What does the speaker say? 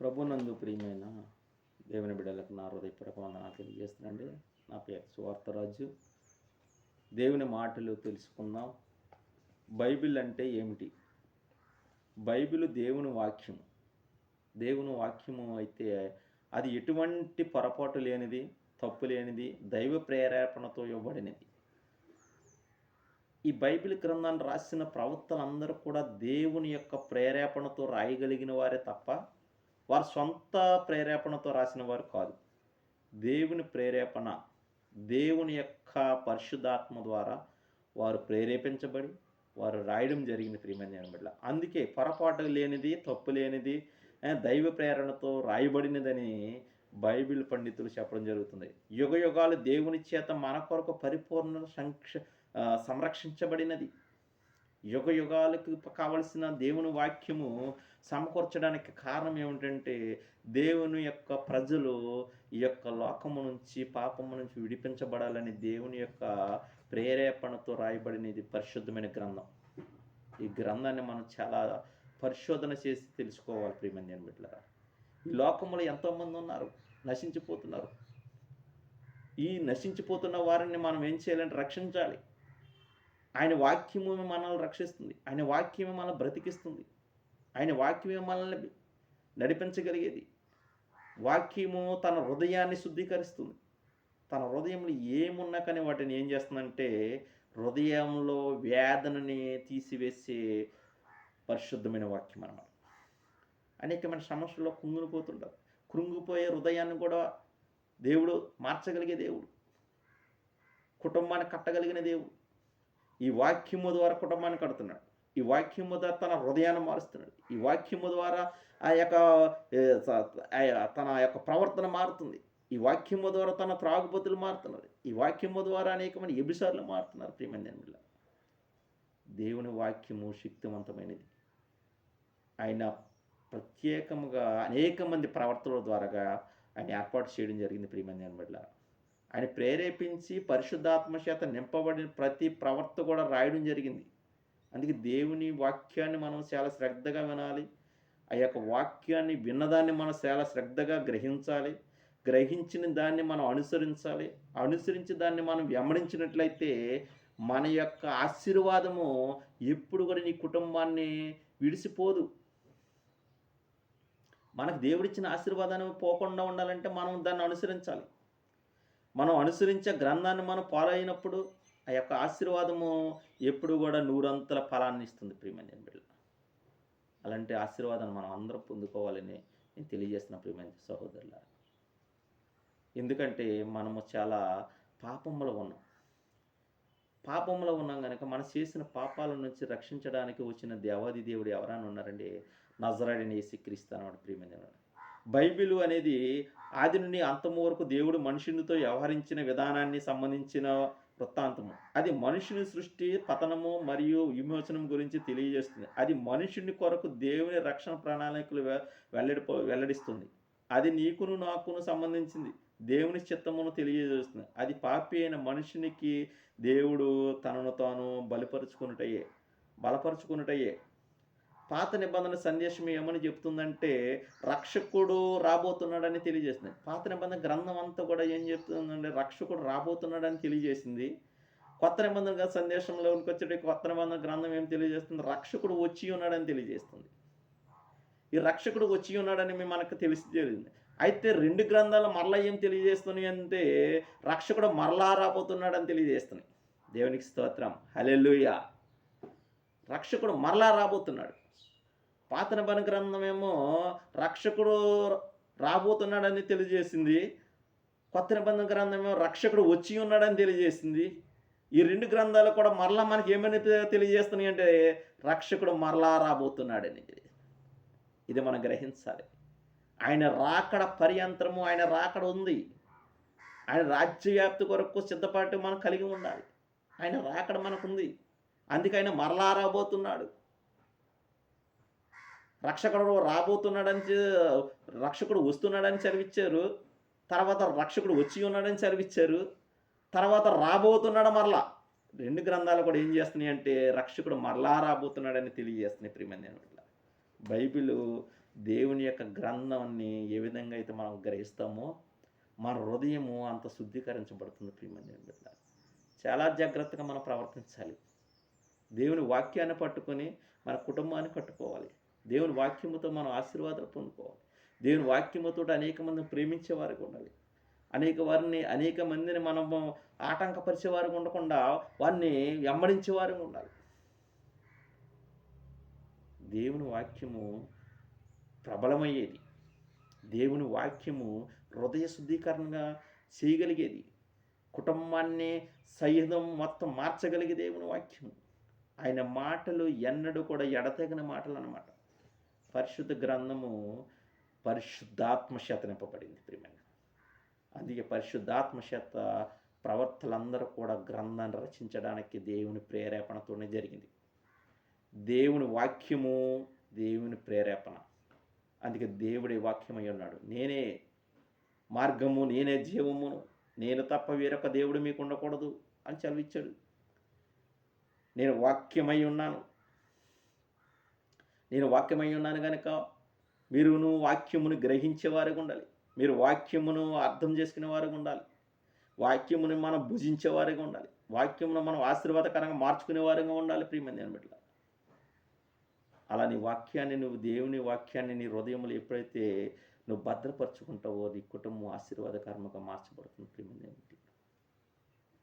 ప్రభునందు ప్రియమైన దేవుని బిడ్డలకు నా హృదయపూర్వక వందనాలు తెలియజేస్తున్నాండి. నా పేరు సువార్తరాజు. దేవుని మాటలు తెలుసుకుందాం. బైబిల్ అంటే ఏమిటి? బైబిల్ దేవుని వాక్యం. దేవుని వాక్యము అయితే అది ఎటువంటి పొరపాటు లేనిది, తప్పు లేనిది, దైవ ప్రేరేపణతో ఇవ్వబడినది. ఈ బైబిల్ గ్రంథాన్ని రాసిన ప్రవక్తలందరూ కూడా దేవుని యొక్క ప్రేరేపణతో రాయగలిగిన వారే తప్ప వారు సొంత ప్రేరేపణతో రాసిన వారు కాదు. దేవుని ప్రేరేపణ, దేవుని యొక్క పరిశుద్ధాత్మ ద్వారా వారు ప్రేరేపించబడి వారు రాయడం జరిగింది ప్రియమైన బిడ్డ. అందుకే పొరపాటు లేనిది, తప్పు లేనిది, దైవ ప్రేరణతో రాయబడినదని బైబిల్ పండితులు చెప్పడం జరుగుతుంది. యుగ యుగాలు దేవుని చేత మన కొరకు పరిపూర్ణ సంరక్షించబడినది. యుగ యుగాలకు కావలసిన దేవుని వాక్యము సమకూర్చడానికి కారణం ఏమిటంటే దేవుని యొక్క ప్రజలు ఈ యొక్క లోకము నుంచి, పాపము నుంచి విడిపించబడాలని దేవుని యొక్క ప్రేరేపణతో రాయబడినది పరిశుద్ధమైన గ్రంథం. ఈ గ్రంథాన్ని మనం చాలా పరిశోధన చేసి తెలుసుకోవాలి ప్రియమైన బిడ్డలారా. ఈ లోకంలో ఎంతోమంది ఉన్నారు, నశించిపోతున్నారు. ఈ నశించిపోతున్న వారిని మనం ఏం చేయాలంటే రక్షించాలి. ఆయన వాక్యము మనల్ని రక్షిస్తుంది. ఆయన వాక్యమే మనల్ని బ్రతికిస్తుంది. ఆయన వాక్యమే మనల్ని నడిపించగలిగేది. వాక్యము తన హృదయాన్ని శుద్ధీకరిస్తుంది. తన హృదయంలో ఏమున్నా కానీ వాటిని ఏం చేస్తుందంటే హృదయంలో వేదనని తీసివేసే పరిశుద్ధమైన వాక్యం అన్నమాట. అనేకమైన సమస్యల్లో కుంగిపోతుంటారు. కృంగిపోయే హృదయాన్ని కూడా దేవుడు మార్చగలిగే దేవుడు, కుటుంబాన్ని కట్టగలిగిన దేవుడు. ఈ వాక్యము ద్వారా కుటుంబాన్ని కడుతున్నాడు. ఈ వాక్యము ద్వారా తన హృదయాన్ని మారుస్తున్నాడు. ఈ వాక్యము ద్వారా తన యొక్క ప్రవర్తన మారుతుంది. ఈ వాక్యము ద్వారా తన త్రాగుబోతులు మారుతున్నారు. ఈ వాక్యము ద్వారా అనేకమంది ఎబిసార్లు మారుతున్నారు ప్రియమైన బిడ్డ. దేవుని వాక్యము శక్తివంతమైనది. ఆయన ప్రత్యేకముగా అనేక మంది ప్రవర్తనల ద్వారా ఆయన ఏర్పాటు చేయడం జరిగింది ప్రియమైన బిడ్డ. ఆయన ప్రేరేపించి పరిశుద్ధాత్మ చేత నింపబడిన ప్రతి ప్రవర్త కూడా రాయడం జరిగింది. అందుకే దేవుని వాక్యాన్ని మనం చాలా శ్రద్ధగా వినాలి. ఆ యొక్క వాక్యాన్ని విన్నదాన్ని మనం చాలా శ్రద్ధగా గ్రహించాలి. గ్రహించిన దాన్ని మనం అనుసరించాలి. అనుసరించి దాన్ని మనం వెంబడించినట్లయితే మన యొక్క ఆశీర్వాదము ఎప్పుడు కూడా నీ కుటుంబాన్ని విడిసిపోదు. మనకు దేవుడిచ్చిన ఆశీర్వాదాన్ని పోకుండా ఉండాలంటే మనం దాన్ని అనుసరించాలి. మనం అనుసరించే గ్రంథాన్ని మనం ఫాలో అయినప్పుడు ఆ యొక్క ఆశీర్వాదము ఎప్పుడు కూడా నూరంతల ఫలాన్ని ఇస్తుంది ప్రియమైన బిడ్డ. అలాంటి ఆశీర్వాదాన్ని మనం అందరం పొందుకోవాలని నేను తెలియజేస్తున్న ప్రియమైన సహోదరుల. ఎందుకంటే మనము చాలా పాపంలో ఉన్నాం కనుక మనం చేసిన పాపాల నుంచి రక్షించడానికి వచ్చిన దేవాది దేవుడు ఎవరైనా ఉన్నారండి? నజరేయుడైన యేసుక్రీస్తు అన్నవాడు ప్రియమైన. బైబిలు అనేది ఆది నుండి అంతము వరకు దేవుడు మనుషునితో వ్యవహరించిన విధానాన్ని సంబంధించిన వృత్తాంతము. అది మనుషుని సృష్టి, పతనము మరియు విమోచనం గురించి తెలియజేస్తుంది. అది మనుషుని కొరకు దేవుని రక్షణ ప్రణాళికలు వెల్లడిస్తుంది. అది నీకును నాకును సంబంధించింది. దేవుని చిత్తమును తెలియజేస్తుంది. అది పాపి అయిన మనుషునికి దేవుడు తనను తాను బలపరుచుకున్నటయే. పాత నిబంధన సందేశం ఏమని చెప్తుందంటే రక్షకుడు రాబోతున్నాడని తెలియజేస్తుంది. పాత నిబంధన గ్రంథం అంతా కూడా ఏం చెప్తుందంటే రక్షకుడు రాబోతున్నాడని తెలియజేసింది. కొత్త నిబంధన సందేశంలోకి వచ్చేటప్పుడు కొత్త నిబంధన గ్రంథం ఏం తెలియజేస్తుంది? రక్షకుడు వచ్చి ఉన్నాడని తెలియజేస్తుంది. ఈ రక్షకుడు వచ్చి ఉన్నాడని మనకు తెలియజేసింది. అయితే రెండు గ్రంథాలు మరలా ఏం తెలియజేస్తున్నాయి అంటే రక్షకుడు మరలా రాబోతున్నాడని తెలియజేస్తున్నాయి. దేవునికి స్తోత్రం, హల్లెలూయా. రక్షకుడు మరలా రాబోతున్నాడు. పాత నిబంధన గ్రంథం ఏమో రక్షకుడు రాబోతున్నాడని తెలియజేసింది. కొత్త నిబంధన గ్రంథం ఏమో రక్షకుడు వచ్చి ఉన్నాడని తెలియజేసింది. ఈ రెండు గ్రంథాలు కూడా మరలా మనకి ఏమని తెలియజేస్తున్నాయి అంటే రక్షకుడు మరలా రాబోతున్నాడని. ఇది మనం గ్రహించాలి. ఆయన రాకడ పర్యంతరము ఆయన రాకడ ఉంది. ఆయన రాజ్యవ్యాప్తి కొరకు సిద్ధపాటు మనం కలిగి ఉండాలి. ఆయన రాకడ మనకుంది. అందుకే ఆయన మరలా రాబోతున్నాడు. రక్షకుడు రక్షకుడు వస్తున్నాడని చదివిచ్చారు. తర్వాత రక్షకుడు వచ్చి ఉన్నాడని చదివిచ్చారు. తర్వాత రాబోతున్నాడు మరలా. రెండు గ్రంథాలు కూడా ఏం చేస్తున్నాయి అంటే రక్షకుడు మరలా రాబోతున్నాడని తెలియజేస్తున్నాయి ప్రియమైన. బైబిల్ దేవుని యొక్క గ్రంథాన్ని ఏ విధంగా అయితే మనం గ్రహిస్తామో మన హృదయము అంత శుద్ధీకరించబడుతుంది ప్రియమైన బిడ్డ. చాలా జాగ్రత్తగా మనం ప్రవర్తించాలి. దేవుని వాక్యాన్ని పట్టుకొని మన కుటుంబాన్ని కట్టుకోవాలి. దేవుని వాక్యముతో మనం ఆశీర్వాదాలు పొందుకోవాలి. దేవుని వాక్యముతో అనేక మందిని ప్రేమించే వారికి ఉండాలి. అనేక మందిని మనము ఆటంకపరిచే వారికి ఉండకుండా వారిని వెంబడించే వారికి ఉండాలి. దేవుని వాక్యము ప్రబలమయ్యేది. దేవుని వాక్యము హృదయ శుద్ధీకరణగా చేయగలిగేది. కుటుంబాన్ని సహితం మొత్తం మార్చగలిగే దేవుని వాక్యము. ఆయన మాటలు ఎన్నడూ కూడా ఎడతెగని మాటలు అన్నమాట. పరిశుద్ధ గ్రంథము పరిశుద్ధాత్మ చేత నింపబడింది ప్రియమైన. అందుకే పరిశుద్ధాత్మ చేత ప్రవర్తలందరూ కూడా గ్రంథాన్ని రచించడానికి దేవుని ప్రేరేపణతోనే జరిగింది. దేవుని వాక్యము దేవుని ప్రేరేపణ. అందుకే దేవుడి వాక్యమై ఉన్నాడు. నేనే మార్గము, నేనే జీవమును, నేను తప్ప వేరొక దేవుడు మీకు ఉండకూడదు అని చదివించాడు. నేను వాక్యమై ఉన్నాను. నేను వాక్యమై ఉన్నాను కనుక మీరును వాక్యమును గ్రహించేవారుగా ఉండాలి. మీరు వాక్యమును అర్థం చేసుకునేవారుగా ఉండాలి. వాక్యమును మనం భుజించేవారుగా ఉండాలి. వాక్యమును మనం ఆశీర్వాదకరంగా మార్చుకునేవారుగా ఉండాలి ప్రియమైన దేవుని బిడ్డలారా. అలా నీ వాక్యాన్ని, నువ్వు దేవుని వాక్యాన్ని నీ హృదయంలో ఎప్పుడైతే నువ్వు భద్రపరుచుకుంటావో నీ కుటుంబం ఆశీర్వాదకరంగా మార్చబడుతుంది ప్రియమైన దేవుని.